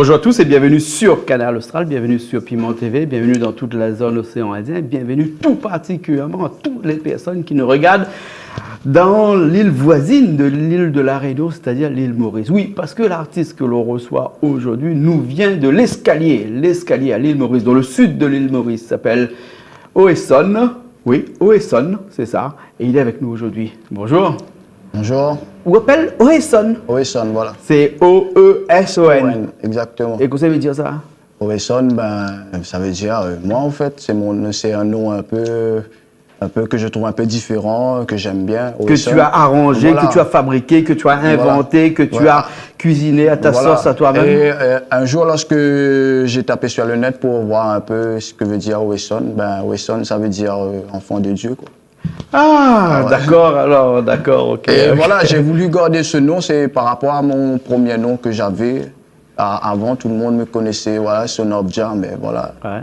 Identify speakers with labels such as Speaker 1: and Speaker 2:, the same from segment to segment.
Speaker 1: Bonjour à tous et bienvenue sur Canal Austral, bienvenue sur Piment TV, bienvenue dans toute la zone océan Indien, bienvenue tout particulièrement à toutes les personnes qui nous regardent dans l'île voisine de l'île de la Réunion, c'est-à-dire l'île Maurice. Oui, parce que l'artiste que l'on reçoit aujourd'hui nous vient de l'escalier à l'île Maurice, dans le sud de l'île Maurice, s'appelle Oesson. Oui, Oesson, c'est ça, et il est avec nous aujourd'hui. Bonjour.
Speaker 2: Bonjour.
Speaker 1: On appelle Oesson.
Speaker 2: Oesson, voilà.
Speaker 1: C'est O-E-S-O-N.
Speaker 2: Exactement.
Speaker 1: Et que ça veut dire ça?
Speaker 2: Oesson, ça veut dire, moi en fait, c'est un nom un peu que je trouve un peu différent, que j'aime bien.
Speaker 1: Oesson, que tu as arrangé, voilà. Que tu as fabriqué, que tu as inventé, voilà. Que tu as cuisiné à ta sauce, à toi-même.
Speaker 2: Et un jour, lorsque j'ai tapé sur le net pour voir un peu ce que veut dire Oesson, Oesson, ça veut dire enfant de Dieu, quoi.
Speaker 1: Ah, d'accord, alors, d'accord, ok.
Speaker 2: Et voilà, j'ai voulu garder ce nom, c'est par rapport à mon premier nom que j'avais. Avant, tout le monde me connaissait, voilà, Son of Jah, mais voilà. Ouais.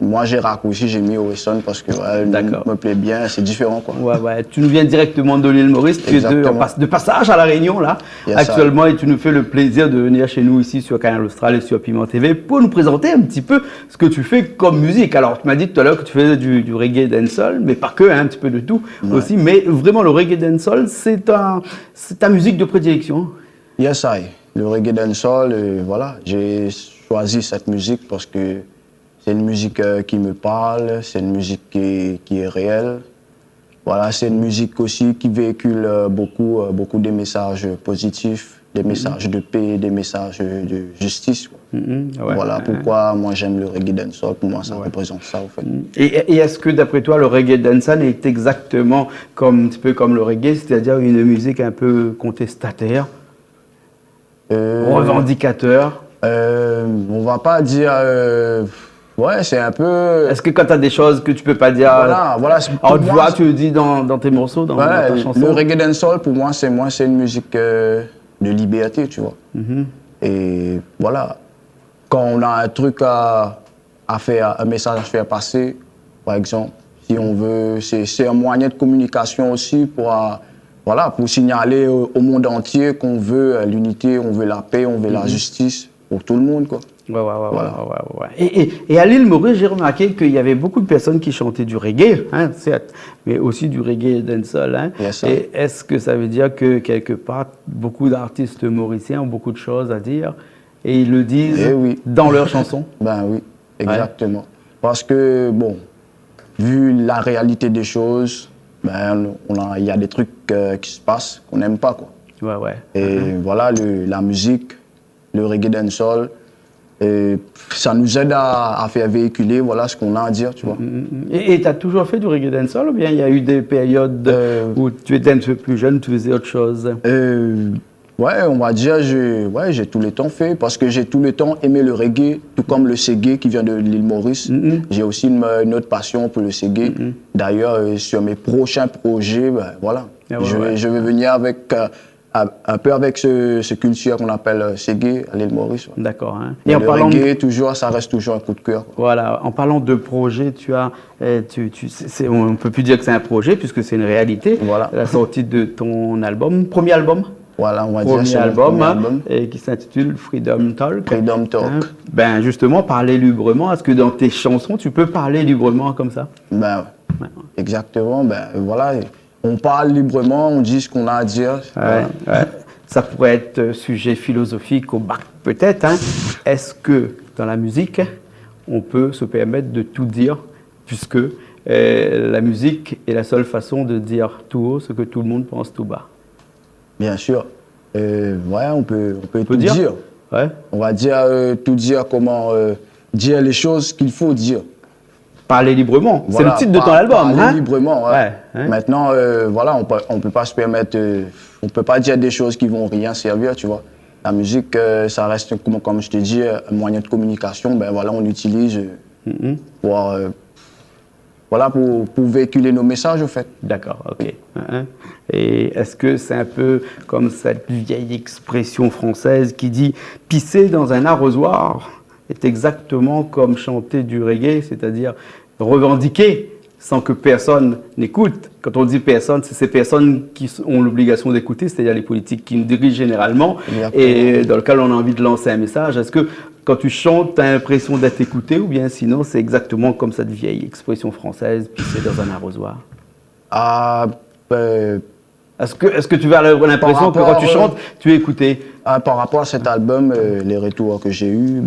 Speaker 2: Moi, j'ai raccourci, j'ai mis Oesson parce que le nom me plaît bien, c'est différent, quoi.
Speaker 1: Ouais. Tu nous viens directement de l'île Maurice, tu es de passage à La Réunion, là, actuellement, et tu nous fais le plaisir de venir chez nous ici sur Canal Austral et sur Piment TV pour nous présenter un petit peu ce que tu fais comme musique. Alors, tu m'as dit tout à l'heure que tu faisais du reggae dancehall, mais pas que, hein, un petit peu de tout aussi, mais vraiment, le reggae dancehall, c'est ta musique de prédilection.
Speaker 2: Yes, le reggae dancehall, voilà, j'ai choisi cette musique parce que c'est une musique qui me parle, c'est une musique qui est réelle. Voilà, c'est une musique aussi qui véhicule beaucoup de messages positifs, des messages de paix, des messages de justice. Voilà pourquoi moi j'aime le reggae dancehall, pour moi ça représente ça en fait.
Speaker 1: Et est-ce que d'après toi le reggae dancehall est exactement un petit peu comme le reggae, c'est-à-dire une musique un peu contestataire, revendicateur?
Speaker 2: On va pas dire... Ouais, c'est un peu...
Speaker 1: Est-ce que quand tu as des choses que tu peux pas dire
Speaker 2: voilà,
Speaker 1: en voix, tu le dis dans tes morceaux, dans ta chanson?
Speaker 2: Le reggae dancehall, pour moi, c'est une musique de liberté, tu vois. Et voilà, quand on a un truc à faire, un message à faire passer, par exemple, si on veut, c'est un moyen de communication aussi pour signaler au monde entier qu'on veut l'unité, on veut la paix, on veut la justice pour tout le monde, quoi.
Speaker 1: Ouais. Et à l'île Maurice, j'ai remarqué qu'il y avait beaucoup de personnes qui chantaient du reggae, hein, certes, mais aussi du reggae dancehall. Hein. Et est-ce que ça veut dire que quelque part, beaucoup d'artistes mauriciens ont beaucoup de choses à dire et ils le disent dans leurs chansons?
Speaker 2: Oui, exactement. Parce que, bon, vu la réalité des choses, il y a des trucs qui se passent qu'on n'aime pas, quoi. Et voilà, la musique, le reggae dancehall, ça nous aide à faire véhiculer ce qu'on a à dire, tu vois.
Speaker 1: Et tu as toujours fait du reggae dancehall ou bien il y a eu des périodes où tu étais un peu plus jeune, tu faisais autre chose?
Speaker 2: On va dire, j'ai tout le temps fait parce que j'ai tout le temps aimé le reggae, tout comme le reggae qui vient de l'île Maurice. J'ai aussi une autre passion pour le reggae. D'ailleurs, sur mes prochains projets, je vais venir avec... un peu avec ce culture qu'on appelle reggae à l'île Maurice.
Speaker 1: D'accord. Hein.
Speaker 2: Et le reggae, ça reste toujours un coup de cœur.
Speaker 1: Voilà. En parlant de projet, on ne peut plus dire que c'est un projet puisque c'est une réalité. Voilà. La sortie de ton album, premier album.
Speaker 2: Voilà, on va
Speaker 1: dire
Speaker 2: c'est
Speaker 1: album, et qui s'intitule Freedom Talk.
Speaker 2: Freedom Talk.
Speaker 1: Justement, parler librement. Est-ce que dans tes chansons, tu peux parler librement comme ça?
Speaker 2: Exactement. Voilà. On parle librement, on dit ce qu'on a à dire.
Speaker 1: Ça pourrait être sujet philosophique au bac, peut-être. Hein. Est-ce que dans la musique, on peut se permettre de tout dire, puisque la musique est la seule façon de dire tout haut ce que tout le monde pense tout bas?
Speaker 2: Bien sûr. On peut tout dire. On va dire tout dire, comment dire les choses qu'il faut dire.
Speaker 1: Parler librement, c'est le titre de ton album.
Speaker 2: Parler librement, Maintenant, on peut pas se permettre, on peut pas dire des choses qui vont rien servir, tu vois. La musique, ça reste, comme je te dis, un moyen de communication. On l'utilise pour véhiculer nos messages, en fait.
Speaker 1: D'accord, ok. Et est-ce que c'est un peu comme cette vieille expression française qui dit « pisser dans un arrosoir » est exactement comme chanter du reggae, c'est-à-dire revendiquer sans que personne n'écoute. Quand on dit personne, c'est ces personnes qui ont l'obligation d'écouter, c'est-à-dire les politiques qui nous dirigent généralement et dans lequel on a envie de lancer un message. Est-ce que quand tu chantes, tu as l'impression d'être écouté ou bien sinon c'est exactement comme cette vieille expression française, pisser dans un arrosoir?
Speaker 2: Ah,
Speaker 1: Est-ce que tu as l'impression que quand tu chantes, tu es écouté?
Speaker 2: par rapport à cet album, les retours que j'ai eus,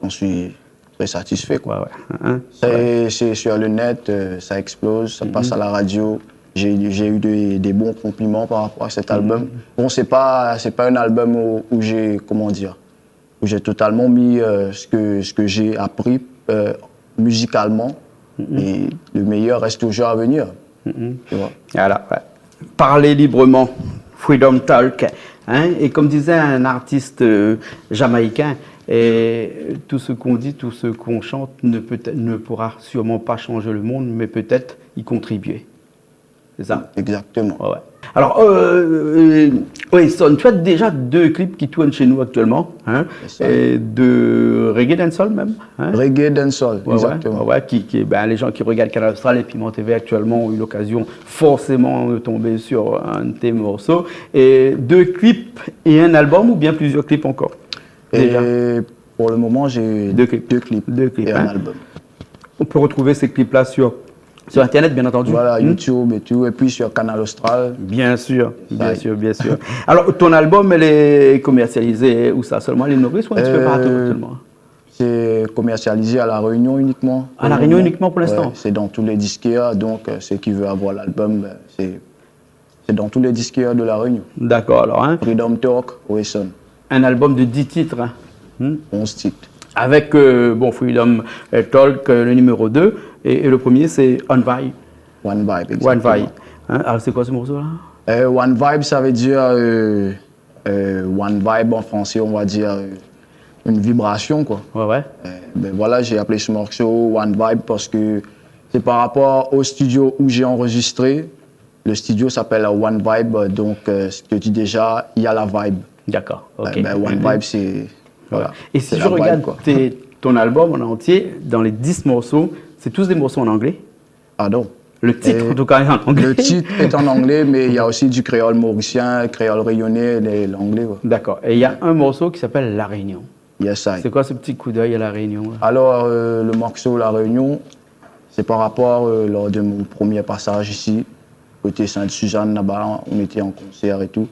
Speaker 2: j'en suis très satisfait, quoi.
Speaker 1: Ouais, ouais. Hein?
Speaker 2: C'est sur le net, ça explose, ça passe à la radio. J'ai eu des bons compliments par rapport à cet album. Bon, c'est pas un album où j'ai, comment dire, où j'ai totalement mis ce que j'ai appris musicalement. Et le meilleur reste toujours à venir. Tu vois.
Speaker 1: Voilà, ouais. Parler librement, freedom talk. Hein? Et comme disait un artiste jamaïcain, tout ce qu'on dit, tout ce qu'on chante ne pourra sûrement pas changer le monde, mais peut-être y contribuer. C'est ça?
Speaker 2: Exactement.
Speaker 1: Ouais, ouais. Alors, Son, tu as déjà 2 clips qui tournent chez nous actuellement, hein, et de reggae dancehall même. Hein?
Speaker 2: Reggae dancehall,
Speaker 1: Ouais,
Speaker 2: exactement.
Speaker 1: ouais, les gens qui regardent Canal Austral et Piment TV actuellement ont eu l'occasion forcément de tomber sur un de tes morceaux. Et 2 clips et un album ou bien plusieurs clips encore? Déjà.
Speaker 2: Et pour le moment, j'ai
Speaker 1: 2 clips.
Speaker 2: 2 clips et un
Speaker 1: hein.
Speaker 2: album.
Speaker 1: On peut retrouver ces clips-là sur Internet, bien entendu.
Speaker 2: Voilà, YouTube et tout, et puis sur Canal Austral.
Speaker 1: Bien sûr, bien sûr, bien sûr. Alors, ton album, elle est commercialisée où ça? Seulement à l'île Maurice ou un petit peu partout actuellement?
Speaker 2: C'est commercialisé à La Réunion uniquement.
Speaker 1: À La Réunion uniquement pour l'instant?
Speaker 2: Ouais, c'est dans tous les disquaires, donc ceux qui veulent avoir l'album, c'est dans tous les disquaires de La Réunion.
Speaker 1: D'accord, alors. Hein?
Speaker 2: Freedom Talk, Wesson.
Speaker 1: Un album de 10 titres. Hein?
Speaker 2: 11 titres.
Speaker 1: Avec Freedom Talk, le numéro 2, et le premier c'est On Vibe.
Speaker 2: One Vibe, exactement.
Speaker 1: One Vibe. Hein? Alors c'est quoi ce morceau-là?
Speaker 2: One Vibe, ça veut dire One Vibe en français, on va dire une vibration, quoi.
Speaker 1: Ouais, ouais.
Speaker 2: Voilà, j'ai appelé ce morceau One Vibe parce que c'est par rapport au studio où j'ai enregistré. Le studio s'appelle One Vibe, donc ce que je dis déjà, il y a la vibe.
Speaker 1: D'accord, ok.
Speaker 2: One Vibe, c'est... Voilà,
Speaker 1: et si je regarde ton album en entier, dans les 10 morceaux, c'est tous des morceaux en anglais?
Speaker 2: Pardon.
Speaker 1: Le titre, en tout cas, est en anglais?
Speaker 2: Le titre est en anglais, mais il y a aussi du créole mauricien, créole rayonnais, l'anglais. Ouais.
Speaker 1: D'accord. Et il y a un morceau qui s'appelle La Réunion.
Speaker 2: Yes, I.
Speaker 1: C'est quoi ce petit coup d'œil à La Réunion?
Speaker 2: Alors, le morceau La Réunion, c'est par rapport lors de mon premier passage ici, côté Sainte-Suzanne, là-bas, on était en concert et tout.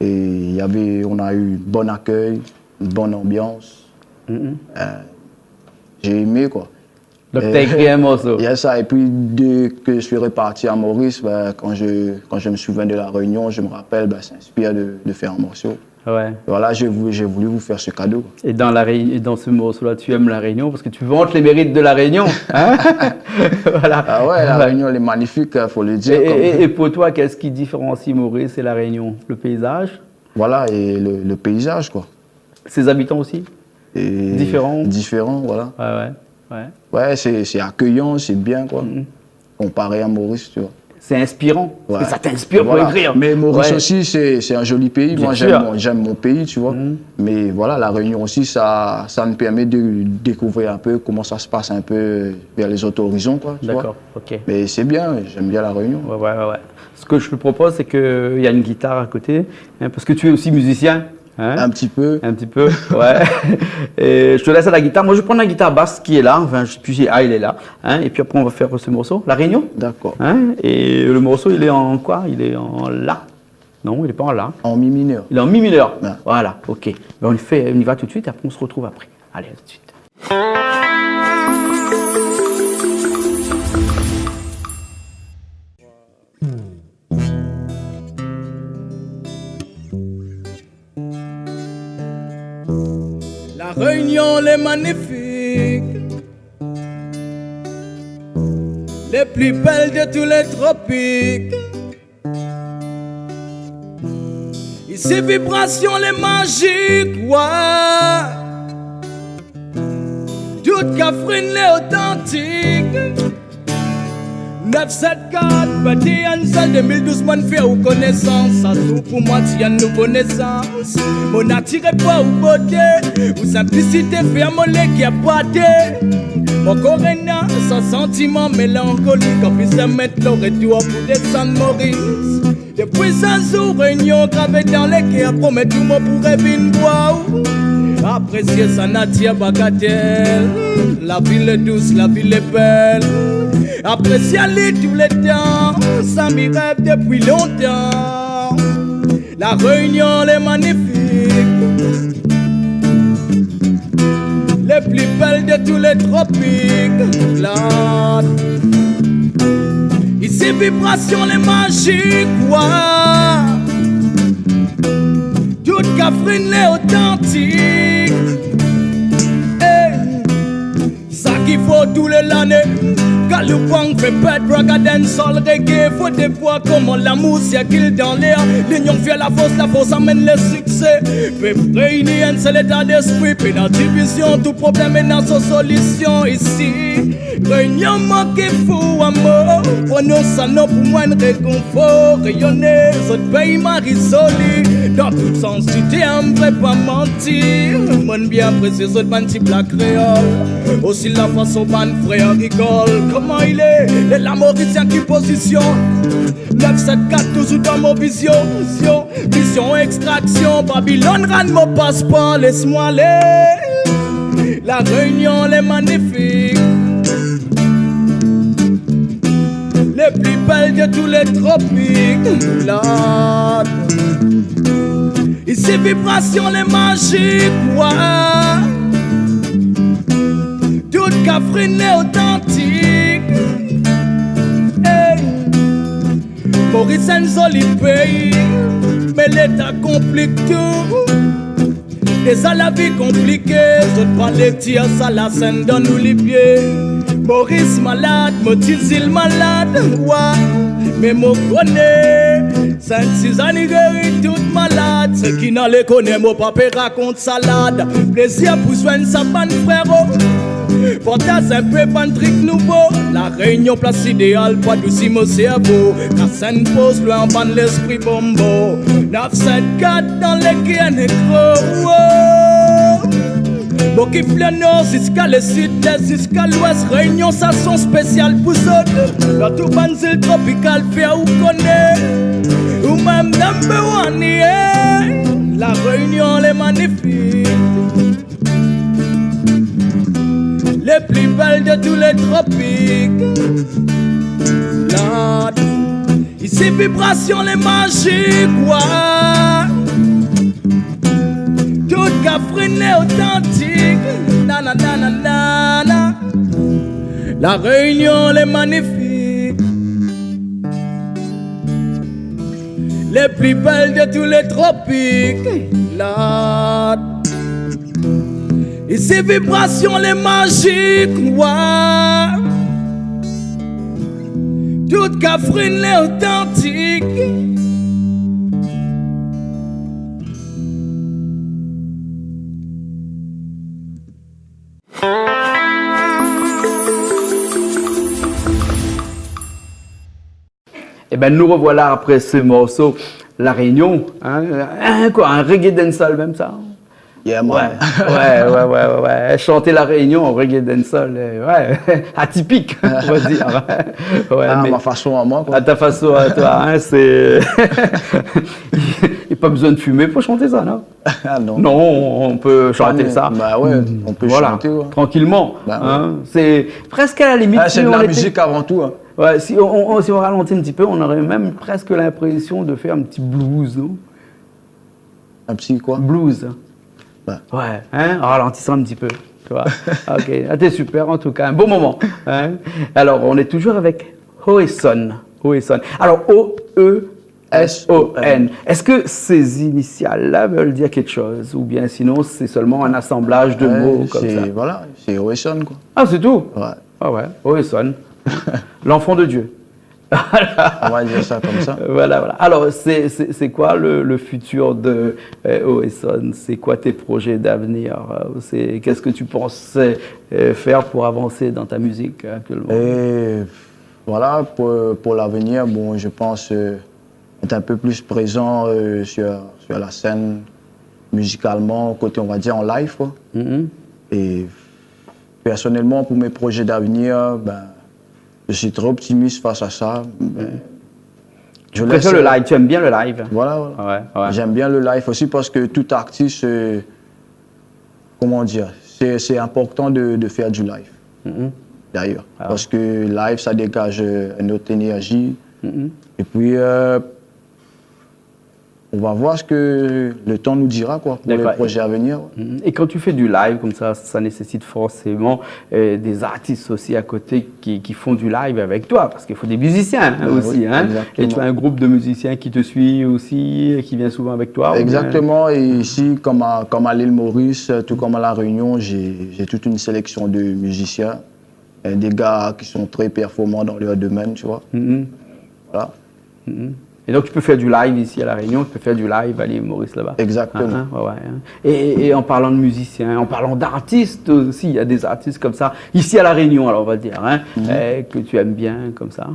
Speaker 2: Et on a eu un bon accueil, une bonne ambiance. J'ai aimé, quoi.
Speaker 1: Donc, tu as écrit un morceau.
Speaker 2: Yes, ça. Et puis, dès que je suis reparti à Maurice, quand je me souviens de La Réunion, je me rappelle, ça inspire de faire un morceau.
Speaker 1: Ouais.
Speaker 2: Voilà, j'ai voulu vous faire ce cadeau.
Speaker 1: Et dans ce morceau-là, tu aimes La Réunion parce que tu vantes les mérites de La Réunion. Hein? Voilà.
Speaker 2: Ah ouais, La Réunion, elle est magnifique, il faut le dire.
Speaker 1: Et pour toi, qu'est-ce qui différencie Maurice et La Réunion? Le paysage?
Speaker 2: Voilà, et le paysage, quoi.
Speaker 1: Ses habitants aussi?
Speaker 2: Et
Speaker 1: différents?
Speaker 2: Différents, voilà.
Speaker 1: Ouais.
Speaker 2: Ouais, c'est accueillant, c'est bien, quoi. Comparé à Maurice, tu vois.
Speaker 1: C'est inspirant.
Speaker 2: Ouais.
Speaker 1: Et ça t'inspire pour écrire.
Speaker 2: Mais Maurice aussi, c'est un joli pays.
Speaker 1: Bien
Speaker 2: Moi, j'aime mon pays, tu vois. Mais voilà, La Réunion aussi, ça me permet de découvrir un peu comment ça se passe un peu vers les autres horizons, quoi.
Speaker 1: D'accord, ok.
Speaker 2: Mais c'est bien, j'aime bien La Réunion.
Speaker 1: Ouais. Ce que je te propose, c'est qu'il y a une guitare à côté, hein, parce que tu es aussi musicien. Hein?
Speaker 2: Un petit peu.
Speaker 1: Un petit peu, ouais. Et je te laisse à la guitare. Moi, je vais prendre la guitare basse qui est là. Enfin, il est là. Hein? Et puis après, on va faire ce morceau. La Réunion.
Speaker 2: D'accord.
Speaker 1: Hein? Et le morceau, il est en quoi? Il est en La. Non, il n'est pas en La.
Speaker 2: En Mi mineur.
Speaker 1: Il est en Mi mineur.
Speaker 2: Ouais.
Speaker 1: Voilà, ok. Ben, on y va tout de suite et après, on se retrouve après. Allez, à tout de suite.
Speaker 3: La Réunion, les magnifiques, les plus belles de tous les tropiques. Ici, vibration, les magiques, ouais. Toute Catherine, les authentiques. 974, petit Ansel 2012, mon fait ou connaissance. Ça tout pour moi, tiens nouveau naissance. Mon attiré pas ou beauté, ou simplicité fait un mollet qui a boité. Mon coréna, sans sentiment mélancolique, en plus de mettre le retour pour descendre Maurice. Depuis un jour, réunion gravée dans les quais, promet tout le monde pourrait venir boire. Apprécier sa nature bagatelle. La ville est douce, la ville est belle. Apprécier-les tous les temps. Ça m'y rêve depuis longtemps. La Réunion, elle est magnifique. Les plus belles de tous les tropiques. Là. Ici, vibration, les magiques. Ouais. Toute Catherine est authentique. Hey. Ça qu'il faut tous les l'année. Galopang fait pète, braga dancehall, reggae. Faut des fois comment l'amour circule dans l'air. L'union fait la force amène le succès. Peuple réunien, c'est l'état d'esprit. Puis dans division, tout problème est dans sa solution ici. Réunion manque fou amour. Prenons ça non pour moins de réconfort. Rayonner, votre pays m'a résolu. Dans tout sens, tu t'es un vrai pas mentir. Mon bien apprécié, votre banti black créole. Aussi la façon ban frère rigole. Comment il est la Mauricien qui position 974 toujours dans mon vision. Vision extraction. Babylone rend mon passeport. Laisse-moi aller. La Réunion, elle est magnifique. Les plus belles de tous les tropiques. Là. Ici, vibration, les magiques. Ouais. Toute Catherine est authentique. Hey. Maurice and Zoli pays. Mais l'état complique tout. Et ça la vie compliquée. D'autres pas les tirs, ça la scène dans nous les pieds. Maurice malade, Motilzil malade. Ouais. Mais mon connaît. 5-6 ans, il guérit toute malade. Ceux qui n'en les connaissent, mon papa raconte salade. Plaisir pour soigner sa bande frérot. Portage un peu pas un truc nouveau. La Réunion place idéale, pas douci mon cerveau. La scène pose loin en ban l'esprit bombo. 974 dans les guerres négro. Bon qui le nord jusqu'à le sud, jusqu'à l'ouest. Réunion ça son spécial pour autres. Dans tout ban île tropicale, fait où connaît. Ou même number one, yeah. La Réunion elle est magnifique. Les plus belles de tous les tropiques. Là, ici vibration les magiques. Ouais. Toute Catherine est authentique. Na na na na na na. La Réunion elle est magnifique. Les plus belles de tous les tropiques. Là. Et ces vibrations les magiques, ouais. Toute Catherine les authentique.
Speaker 1: Eh ben nous revoilà après ce morceau, La Réunion, hein, quoi, un reggae dancehall même ça.
Speaker 2: Yeah, man.
Speaker 1: Ouais. Chanter La Réunion en reggae dancehall, ouais, atypique, on va dire. Ouais,
Speaker 2: À
Speaker 1: mais
Speaker 2: ma façon à moi, quoi.
Speaker 1: à ta façon à toi, hein, c'est. Il n'y a pas besoin de fumer pour chanter ça, non?
Speaker 2: Ah non.
Speaker 1: Non, on peut chanter ça.
Speaker 2: Bah ouais, on peut
Speaker 1: Voilà,
Speaker 2: chanter. Ouais.
Speaker 1: tranquillement.
Speaker 2: Bah
Speaker 1: hein. C'est presque à la limite.
Speaker 2: Ah, c'est
Speaker 1: si
Speaker 2: de
Speaker 1: on
Speaker 2: la
Speaker 1: était-
Speaker 2: musique avant tout. Hein.
Speaker 1: Ouais, si on ralentit un petit peu, on aurait même presque l'impression de faire un petit blues, non?
Speaker 2: Un petit quoi?
Speaker 1: Blues.
Speaker 2: Ouais.
Speaker 1: Ouais, hein, en ralentissant un petit peu, tu vois. Ok, ah, t'es super en tout cas, un beau moment. Hein. Alors, on est toujours avec Hoeson. Alors, O-E-S-O-N. Est-ce que ces initiales-là veulent dire quelque chose? Ou bien sinon, c'est seulement un assemblage de mots comme ça?
Speaker 2: Voilà, c'est Oeson, quoi.
Speaker 1: Ah, c'est tout?
Speaker 2: Ouais.
Speaker 1: Ah ouais, Hoeson. L'enfant de Dieu.
Speaker 2: On va dire ça comme ça.
Speaker 1: Voilà. Alors, c'est quoi le futur de Hoeson? C'est quoi tes projets d'avenir? Qu'est-ce que tu penses faire pour avancer dans ta musique actuellement?
Speaker 2: Et voilà, pour l'avenir, bon, je pense être un peu plus présent sur la scène musicalement, côté, on va dire, en live, quoi.
Speaker 1: Mhm.
Speaker 2: Et personnellement, pour mes projets d'avenir, ben, je suis très optimiste face à ça.
Speaker 1: Tu préfères le live, tu aimes bien le live?
Speaker 2: Voilà.
Speaker 1: Ouais.
Speaker 2: J'aime bien le live aussi parce que tout artiste comment dire, c'est important de faire du live, d'ailleurs.
Speaker 1: Ah.
Speaker 2: Parce que live, ça dégage une autre énergie. Et puis, on va voir ce que le temps nous dira quoi, pour les
Speaker 1: D'accord.
Speaker 2: projets à venir.
Speaker 1: Et quand tu fais du live comme ça nécessite forcément des artistes aussi à côté qui font du live avec toi, parce qu'il faut des musiciens aussi.
Speaker 2: Oui,
Speaker 1: Hein.
Speaker 2: exactement.
Speaker 1: Et tu as un groupe de musiciens qui te suit aussi, qui vient souvent avec toi. ou bien-
Speaker 2: Exactement, et ici, comme à l'île Maurice, tout comme à La Réunion, j'ai toute une sélection de musiciens, des gars qui sont très performants dans leur domaine, tu vois. Voilà.
Speaker 1: Et donc tu peux faire du live ici à La Réunion, tu peux faire du live à l'île Maurice là-bas.
Speaker 2: Exactement.
Speaker 1: Ouais, hein. Et en parlant de musiciens, en parlant d'artistes aussi, il y a des artistes comme ça, ici à La Réunion, alors on va dire, hein, que tu aimes bien comme ça.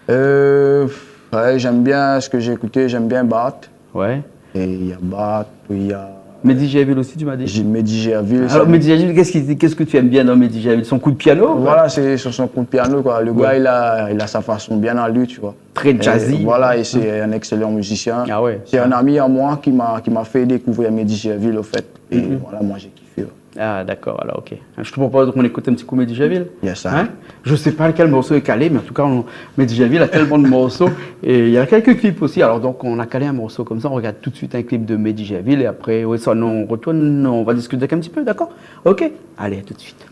Speaker 2: Ouais, j'aime bien ce que j'ai écouté, j'aime bien Bat.
Speaker 1: Ouais.
Speaker 2: Et il y a Bat, puis il y a
Speaker 1: Mehdi Gerville aussi, tu m'as dit.
Speaker 2: Mehdi Gerville.
Speaker 1: Alors Mehdi Gerville, qu'est-ce que tu aimes bien dans Mehdi Gerville? Son coup de piano?
Speaker 2: Voilà, c'est sur son coup de piano, quoi. Le gars, il a sa façon bien à lui, tu vois.
Speaker 1: Très jazzy.
Speaker 2: Et voilà, et c'est un excellent musicien.
Speaker 1: Ah ouais.
Speaker 2: C'est un ami à moi qui m'a fait découvrir Mehdi Gerville, au fait. Et voilà, moi, j'ai kiffé. Ouais.
Speaker 1: Ah d'accord, alors ok. Je te propose qu'on écoute un petit coup Mehdi Gerville.
Speaker 2: Yes, sir.
Speaker 1: Je ne sais pas quel morceau est calé, mais en tout cas, Mehdi Gerville a tellement de morceaux. Et il y a quelques clips aussi. Alors donc, on a calé un morceau comme ça. On regarde tout de suite un clip de Mehdi Gerville. Et après, ouais, ça, on retourne, on va discuter un petit peu, d'accord? Ok. Allez, à tout de suite.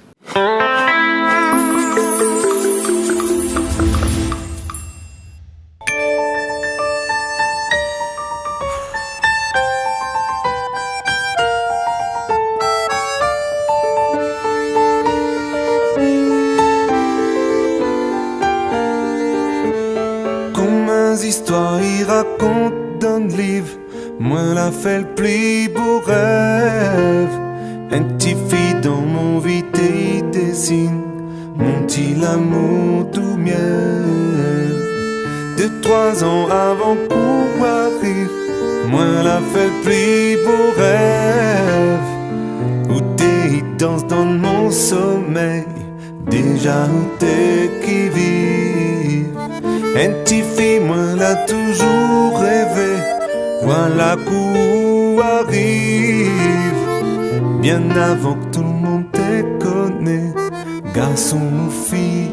Speaker 4: Histoire, il raconte dans le livre. Moi, la fait le plus beau rêve. Un petit fille dans mon vide, il dessine mon petit l'amour tout miel. 2-3 ans avant qu'on arrive, moi, la fait le plus beau rêve. Où t'es, il danse dans mon sommeil. Déjà, où t'es qui vit. Un petit fille, moi l'a toujours rêvé. Voilà qu'où arrive. Bien avant que tout le monde te connaît. Garçon ou fille.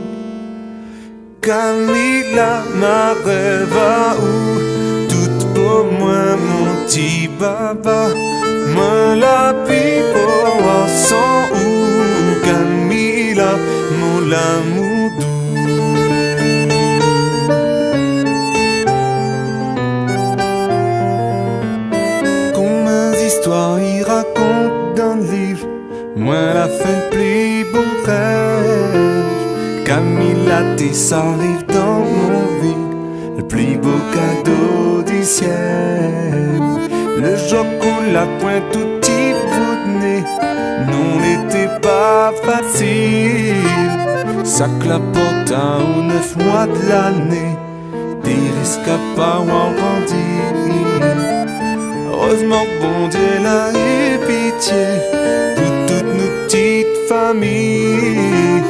Speaker 4: Camilla, ma rêve à où. Tout pour moi, mon petit baba. Moi la pipo, sans où. Camilla, mon l'amour doux. Histoire, il raconte dans le livre. Moi, la fait le plus beau rêve. Camilla, tes arrive dans mon vie. Le plus beau cadeau du ciel. Le jour où la pointe tout petit bout de nez. Non, n'était pas facile. Ça clapote à 9 mois de l'année. Des risques à pas en grandir. Heureusement que bon Dieu l'a eu pitié pour toutes nos petites familles.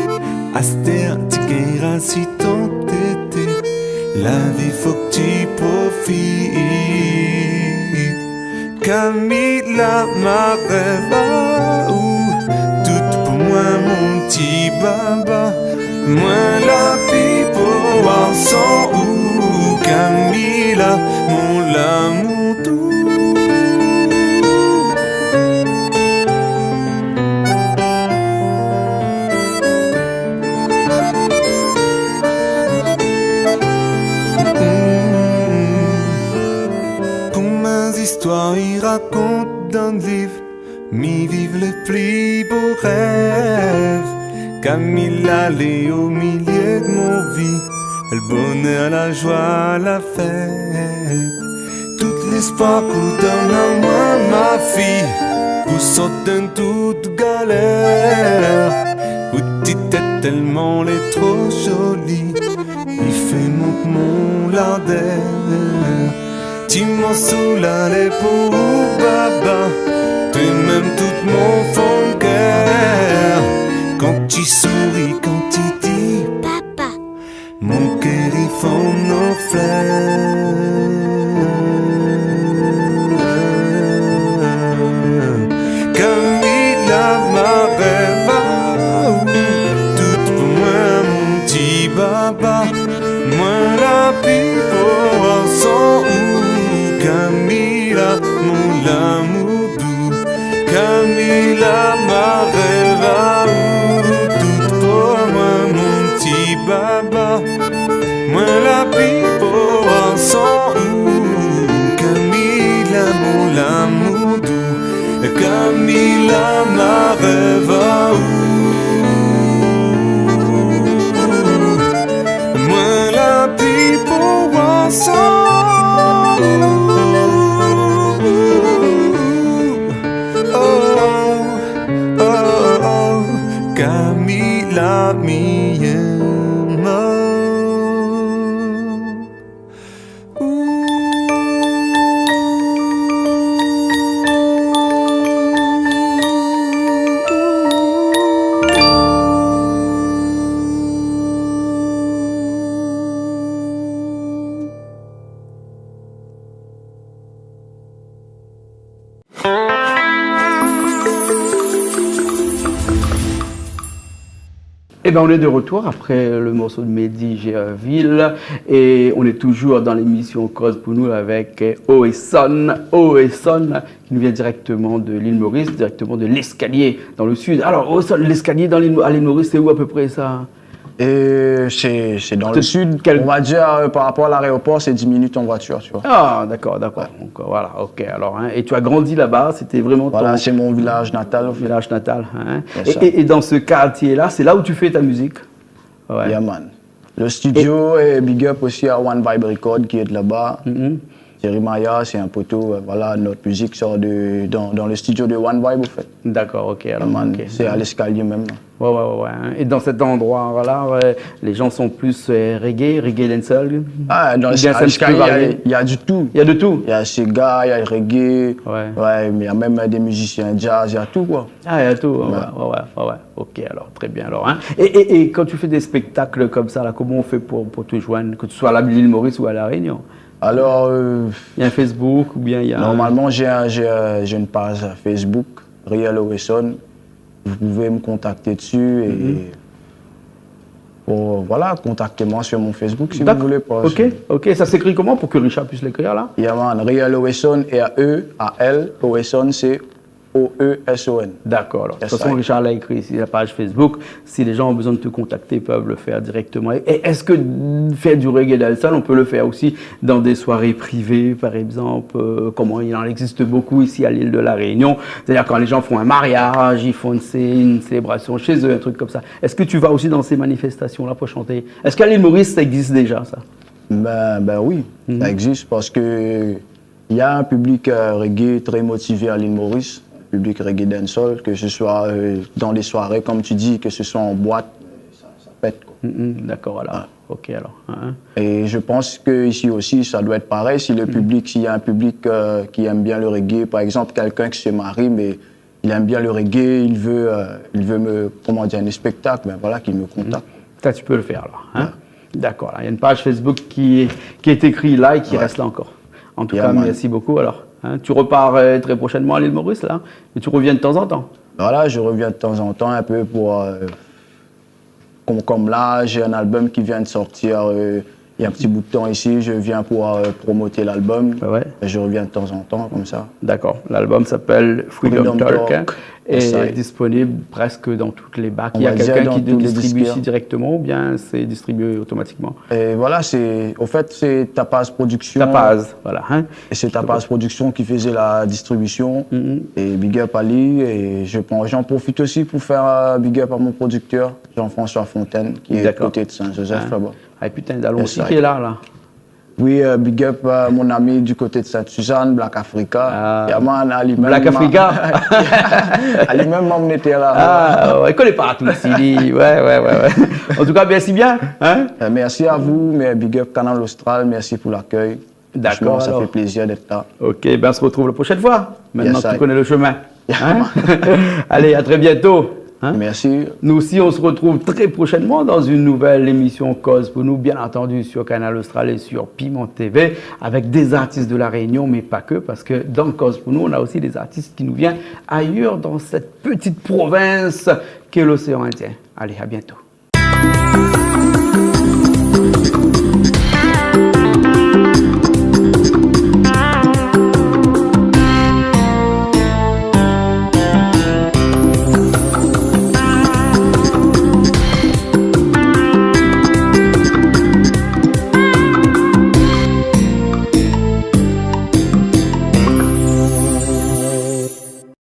Speaker 4: Astère, tu guéras si ton tété. La vie faut que tu profites. Camilla, ma rêve où tout pour moi mon petit baba. Moi la vie pour voir sans où. Camilla, mon l'amour doux. Histoire, il raconte dans le livre. Mi vive les plus beaux rêves. Camilla, elle est au milieu de mon vie. Le bonheur, la joie, la fête. Tout l'espoir qu'on donne à moi, ma fille. Pour sortir de toute galère. Où tu t'es tellement, elle est trop jolie. Il fait mon lardère. Tu m'en soulages pour baba. Tu m'aimes tout mon fond de cœur. Quand tu souris, quand tu dis papa, mon cœur il fond nos fleurs. Camilla, baba. Moi la pipo sans ou Camila mon l'amour doux. Camila ma rêve à ou tout pour moi mon petit baba. Moi la pipo sans ou Camila mon l'amour doux. Camila ma rêve à ou. Moi la pipo sans Camila mi
Speaker 1: Eh bien, on est de retour après le morceau de Mehdi Gerville et on est toujours dans l'émission Cause pour nous avec Oesson qui nous vient directement de l'île Maurice, directement de l'Escalier dans le sud. Alors, Oesson, l'Escalier à l'île Maurice, c'est où à peu près ça?
Speaker 2: Et c'est dans le sud.
Speaker 1: Quel...
Speaker 2: On va dire par rapport à l'aéroport, c'est 10 minutes en voiture, tu vois.
Speaker 1: Ah, d'accord. Donc, voilà, ok. Alors, hein, et tu as grandi là-bas, c'était vraiment
Speaker 2: Voilà, c'est mon village natal.
Speaker 1: Village natal. Hein.
Speaker 2: Yes,
Speaker 1: et dans ce quartier-là, c'est là où tu fais ta musique?
Speaker 2: Ouais. Yeah, man. Le studio est big up aussi à One Vibe Record qui est de là-bas. Thierry Maya, c'est un poteau. Voilà, notre musique sort dans le studio de One Vibe, en fait.
Speaker 1: D'accord, ok. Alors,
Speaker 2: Yeah,
Speaker 1: okay.
Speaker 2: C'est à l'Escalier même.
Speaker 1: Ouais. Et dans cet endroit-là, les gens sont plus reggae dancehall.
Speaker 2: Ah, dans l'Escalier, il y a du tout.
Speaker 1: Il y a de tout.
Speaker 2: Il y a Sega, il y a le reggae. Ouais, mais il y a même des musiciens jazz, il y a tout, quoi.
Speaker 1: Ah, il y a tout. Ouais. Ok, alors, très bien. Alors, hein. Et quand tu fais des spectacles comme ça, là, comment on fait pour te joindre, que tu sois à l'île Maurice ou à La Réunion? Alors, il y a un Facebook ou bien il y a...
Speaker 2: Normalement, j'ai une page Facebook, Real Oesson. Vous pouvez me contacter dessus et voilà, contactez-moi sur mon Facebook si vous voulez.
Speaker 1: Ok, ça s'écrit comment pour que Richard puisse l'écrire là?
Speaker 2: Yeah, man, Real Oesson, R-E-A-L, Oesson, c'est O-E-S-O-N.
Speaker 1: D'accord, alors de toute façon, Richard l'a écrit ici, la page Facebook. Si les gens ont besoin de te contacter, ils peuvent le faire directement. Et est-ce que faire du reggae dancehall, on peut le faire aussi dans des soirées privées, par exemple, comment il en existe beaucoup ici à l'île de la Réunion. C'est-à-dire quand les gens font un mariage, ils font une célébration chez eux, un truc comme ça. Est-ce que tu vas aussi dans ces manifestations-là pour chanter? Est-ce qu'à l'île Maurice, ça existe déjà, ça?
Speaker 2: Ben oui, ça existe parce que il y a un public reggae très motivé à l'île Maurice. Public reggae dancehall, que ce soit dans les soirées, comme tu dis, que ce soit en boîte, ça pète.
Speaker 1: D'accord, alors. Ok, alors.
Speaker 2: Et je pense qu'ici aussi, ça doit être pareil. Si le public, s'il y a un public qui aime bien le reggae, par exemple, quelqu'un qui se marie, mais il aime bien le reggae, il veut me, comment dire, un spectacle, ben voilà, qu'il me contacte.
Speaker 1: Ça, tu peux le faire, alors. Hein? D'accord, il y a une page Facebook qui est écrite là et qui reste là encore. En tout cas, merci beaucoup, alors. Hein, tu repars très prochainement à l'île Maurice, là, mais tu reviens de temps en temps.
Speaker 2: Voilà, je reviens de temps en temps, un peu pour... comme là, j'ai un album qui vient de sortir il y a un petit bout de temps ici. Je viens pour promoter l'album. Je reviens de temps en temps, comme ça.
Speaker 1: D'accord. L'album s'appelle Freedom Talk. Hein, et est disponible presque dans toutes les bacs. Il y a quelqu'un qui le distribue ici directement ou bien c'est distribué automatiquement? Et
Speaker 2: voilà, au fait, c'est Tapaz Production.
Speaker 1: Tapaz, voilà. Hein. Et
Speaker 2: c'est Tapaz Production qui faisait la distribution. Et big up Ali. Et j'en profite aussi pour faire big up à mon producteur, Jean-François Fontaine, qui est à côté de Saint-Joseph là-bas.
Speaker 1: Ah putain, Dalon aussi qui est là.
Speaker 2: Oui, big up mon ami du côté de Sainte-Suzanne, Black Africa. Ali
Speaker 1: Black Africa.
Speaker 2: Ali même m'emmener là.
Speaker 1: Ah, ouais, il connaît pas tout ici. Ouais. En tout cas, merci bien. Hein?
Speaker 2: Merci à vous, mais big up Canal Austral, merci pour l'accueil.
Speaker 1: D'accord.
Speaker 2: Ça fait plaisir d'être là.
Speaker 1: Ok, ben on se retrouve la prochaine fois. Maintenant que tu connais le chemin. Hein? Allez, à très bientôt. Hein?
Speaker 2: Merci.
Speaker 1: Nous aussi, on se retrouve très prochainement dans une nouvelle émission Cause pour nous, bien entendu sur Canal Austral et sur Piment TV, avec des artistes de la Réunion, mais pas que, parce que dans Cause pour nous, on a aussi des artistes qui nous viennent ailleurs dans cette petite province qu'est l'océan Indien. Allez, à bientôt.